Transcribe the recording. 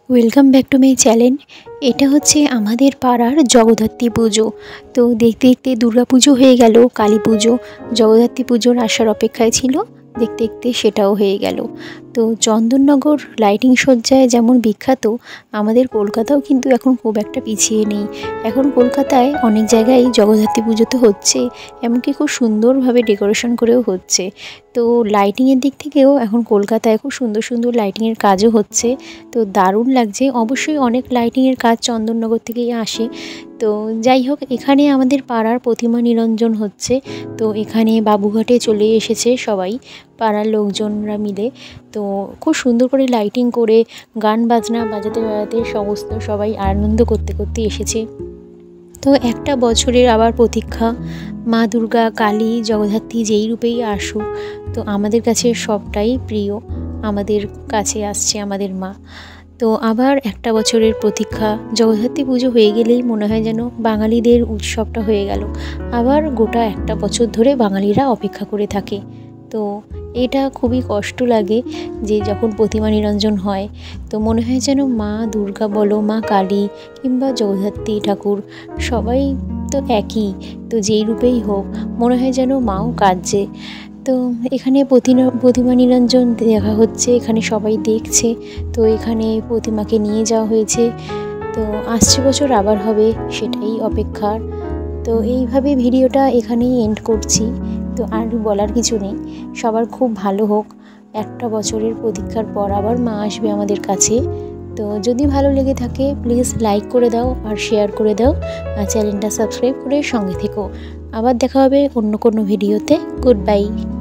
Welcome back to my channel. এটা হচ্ছে আমাদের পাড়ার জগদ্ধাত্রী পুজো। তো দেখতে দেখতে দুর্গা পুজো হয়ে গেল, কালী পুজো, জগদ্ধাত্রী পুজোর আসার অপেক্ষায় ছিল। দেখতে দেখতে সেটাও হয়ে গেল। তো চন্দননগর লাইটিং সজ্জায় যেমন বিখ্যাত, আমাদের কলকাতাও কিন্তু এখন খুব একটা পিছিয়ে নেই। এখন কলকাতায় অনেক জায়গায় জগদ্ধাত্রী পুজো তো হচ্ছে, এমনকি খুব সুন্দরভাবে ডেকোরেশন করেও হচ্ছে। তো লাইটিংয়ের দিক থেকেও এখন কলকাতায় খুব সুন্দর সুন্দর লাইটিংয়ের কাজও হচ্ছে। তো দারুণ লাগছে। অবশ্যই অনেক লাইটিংয়ের কাজ চন্দননগর থেকেই আসে। তো যাই হোক, এখানে আমাদের পাড়ার প্রতিমা নিরঞ্জন হচ্ছে। তো এখানে বাবুঘাটে চলে এসেছে সবাই, পাড়ার লোকজনরা মিলে। তো খুব সুন্দর করে লাইটিং করে গান বাজনা বাজাতে বাজাতে সমস্ত সবাই আনন্দ করতে করতে এসেছে। তো একটা বছরের আবার প্রতীক্ষা, মা দুর্গা, কালী, জগদ্ধাত্রী যেই রূপেই আসুক, তো আমাদের কাছে সবটাই প্রিয়। আমাদের কাছে আসছে আমাদের মা। তো আবার একটা বছরের প্রতীক্ষা, জগদ্ধাত্রী পুজো হয়ে গেলেই মনে হয় যেন বাঙালিদের উৎসবটা হয়ে গেল। আবার গোটা একটা বছর ধরে বাঙালিরা অপেক্ষা করে থাকে। তো এটা খুবই কষ্ট লাগে যে যখন প্রতিমা নিরঞ্জন হয়, তো মনে হয় যেন মা দুর্গা বলো, মা কালী কিংবা জগদ্ধাত্রী ঠাকুর সবাই তো একই। তো যেই রূপেই হোক, মনে হয় যেন মাও কাঁদছে। তো এখানে প্রতিমা নিরঞ্জন দেখা হচ্ছে, এখানে সবাই দেখছে। তো এখানে প্রতিমাকে নিয়ে যাওয়া হয়েছে। তো আসছে বছর আবার হবে, সেটাই অপেক্ষার। তো এইভাবে ভিডিওটা এখানেই এন্ড করছি। তো আর বলার কিছু নেই। সবার খুব ভালো হোক। একটা বছরের প্রতীক্ষার পর আবার মা আসবে আমাদের কাছে। তো যদি ভালো লেগে থাকে প্লিজ লাইক করে দাও আর শেয়ার করে দাও, আর চ্যানেলটা সাবস্ক্রাইব করে সঙ্গে থেকো। আবার দেখা হবে অন্য কোনো ভিডিওতে। Good bye.